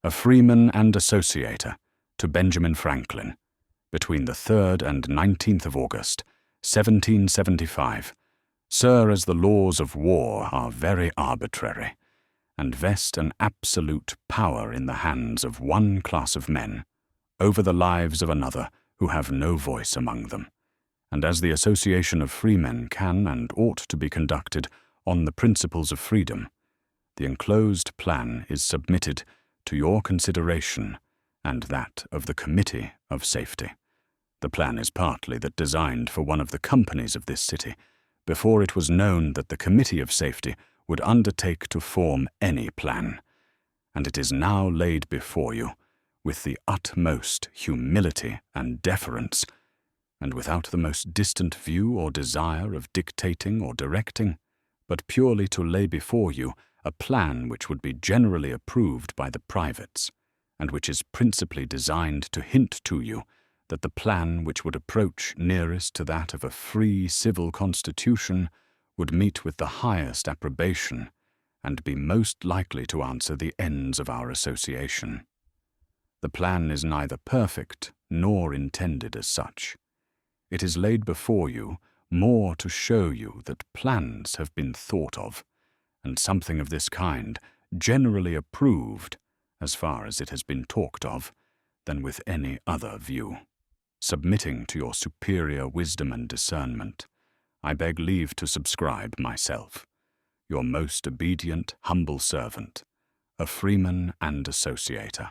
a freeman and associator, to Benjamin Franklin, between the 3rd and 19th of August, 1775. Sir, as the laws of war are very arbitrary, and vest an absolute power in the hands of one class of men, over the lives of another who have no voice among them, and as the association of freemen can and ought to be conducted on the principles of freedom, the enclosed plan is submitted to your consideration and that of the Committee of Safety. The plan is partly that designed for one of the companies of this city, before it was known that the Committee of Safety would undertake to form any plan, and it is now laid before you with the utmost humility and deference, and without the most distant view or desire of dictating or directing, but purely to lay before you a plan which would be generally approved by the privates, and which is principally designed to hint to you that the plan which would approach nearest to that of a free civil constitution would meet with the highest approbation and be most likely to answer the ends of our association. The plan is neither perfect nor intended as such. It is laid before you more to show you that plans have been thought of, and something of this kind generally approved, as far as it has been talked of, than with any other view. Submitting to your superior wisdom and discernment, I beg leave to subscribe myself, your most obedient, humble servant, a freeman and associator.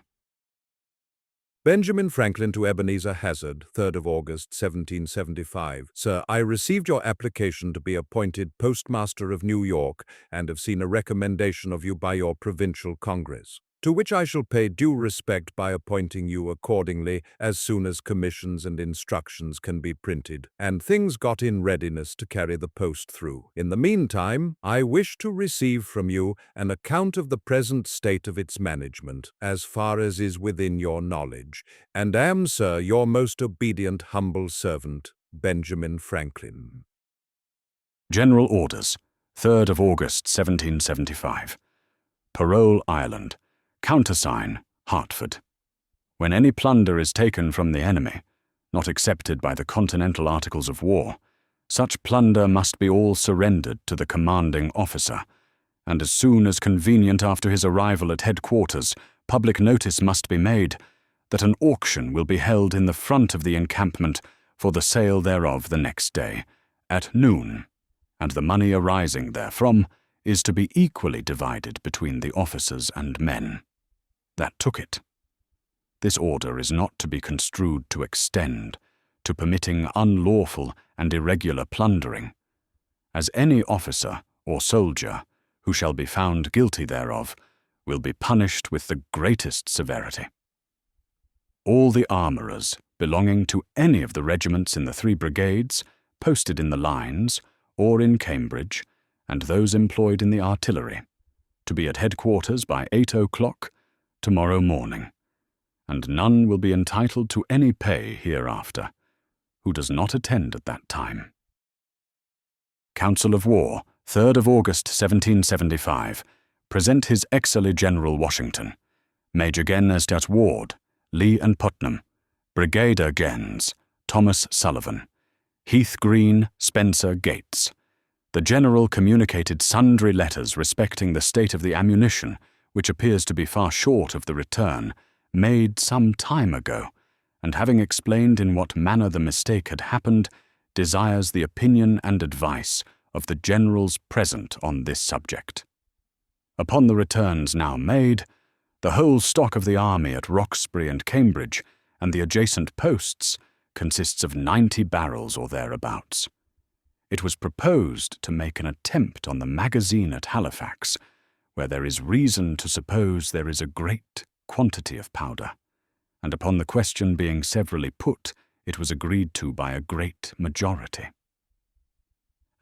Benjamin Franklin to Ebenezer Hazard, 3rd of August, 1775. Sir, I received your application to be appointed Postmaster of New York and have seen a recommendation of you by your Provincial Congress, to which I shall pay due respect by appointing you accordingly as soon as commissions and instructions can be printed, and things got in readiness to carry the post through. In the meantime, I wish to receive from you an account of the present state of its management, as far as is within your knowledge, and am, sir, your most obedient humble servant, Benjamin Franklin. General Orders, 3rd of August, 1775. Parole Island. Countersign, Hartford. When any plunder is taken from the enemy, not accepted by the Continental Articles of War, such plunder must be all surrendered to the commanding officer, and as soon as convenient after his arrival at headquarters, public notice must be made that an auction will be held in the front of the encampment for the sale thereof the next day, at noon, and the money arising therefrom is to be equally divided between the officers and men that took it. This order is not to be construed to extend to permitting unlawful and irregular plundering, as any officer or soldier who shall be found guilty thereof will be punished with the greatest severity. All the armourers belonging to any of the regiments in the 3 brigades posted in the lines or in Cambridge, and those employed in the artillery, to be at headquarters by 8 o'clock tomorrow morning, and none will be entitled to any pay hereafter who does not attend at that time. Council of War, 3rd of August, 1775. Present His Excellency General Washington, Major Gen. Stat Ward, Lee and Putnam, Brigadier Gens, Thomas Sullivan, Heath Green, Spencer Gates. The General communicated sundry letters respecting the state of the ammunition, which appears to be far short of the return, made some time ago, and having explained in what manner the mistake had happened, desires the opinion and advice of the Generals present on this subject. Upon the returns now made, the whole stock of the army at Roxbury and Cambridge, and the adjacent posts, consists of 90 barrels or thereabouts. It was proposed to make an attempt on the magazine at Halifax, where there is reason to suppose there is a great quantity of powder, and upon the question being severally put, it was agreed to by a great majority,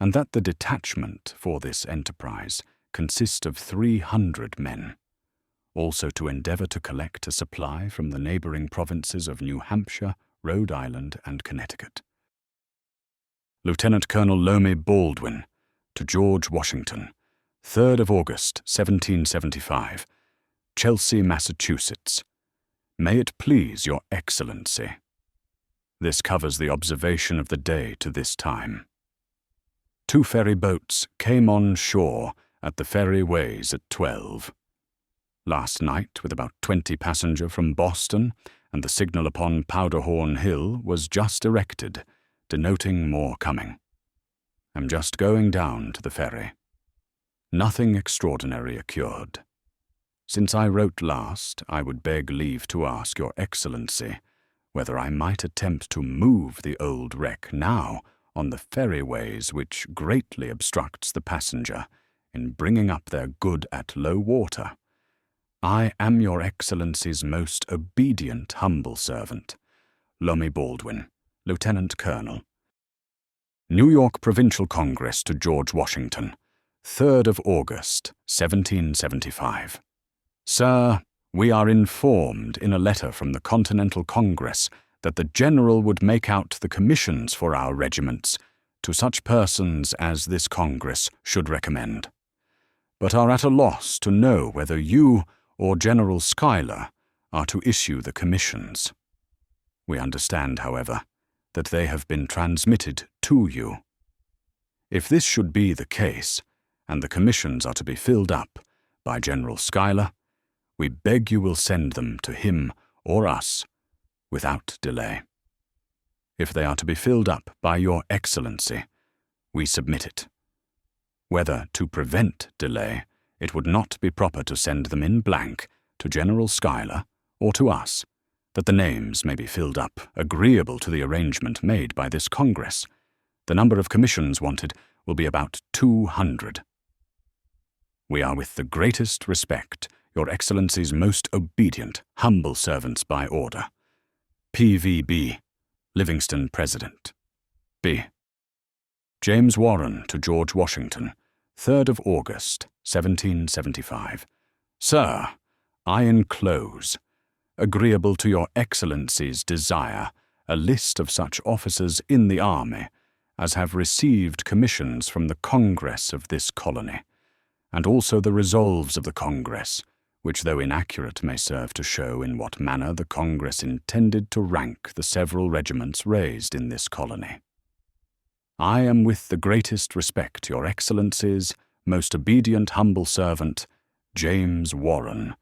and that the detachment for this enterprise consist of 300 men, also to endeavour to collect a supply from the neighbouring provinces of New Hampshire, Rhode Island, and Connecticut. Lieutenant Colonel Lomi Baldwin to George Washington, 3rd of August, 1775. Chelsea, Massachusetts. May it please your Excellency. This covers the observation of the day to this time. 2 ferry boats came on shore at the ferry ways at 12. Last night, with about 20 passengers from Boston, and the signal upon Powderhorn Hill was just erected, denoting more coming. I'm just going down to the ferry. Nothing extraordinary occurred. Since I wrote last, I would beg leave to ask your Excellency whether I might attempt to move the old wreck now on the ferryways which greatly obstructs the passenger in bringing up their good at low water. I am your Excellency's most obedient humble servant, Lommie Baldwin, Lieutenant Colonel. New York Provincial Congress to George Washington, 3rd of August, 1775. Sir, we are informed in a letter from the Continental Congress that the General would make out the commissions for our regiments to such persons as this Congress should recommend, but are at a loss to know whether you or General Schuyler are to issue the commissions. We understand, however, that they have been transmitted to you. If this should be the case, and the commissions are to be filled up by General Schuyler, we beg you will send them to him or us without delay. If they are to be filled up by your Excellency, we submit it. Whether to prevent delay, it would not be proper to send them in blank to General Schuyler or to us, that the names may be filled up agreeable to the arrangement made by this Congress. The number of commissions wanted will be about 200. We are with the greatest respect your Excellency's most obedient, humble servants by order. P.V.B. Livingston, President. B. James Warren to George Washington, 3rd of August, 1775. Sir, I enclose, agreeable to your Excellency's desire, a list of such officers in the army as have received commissions from the Congress of this colony, and also the resolves of the Congress, which, though inaccurate, may serve to show in what manner the Congress intended to rank the several regiments raised in this colony. I am with the greatest respect your Excellency's most obedient humble servant, James Warren,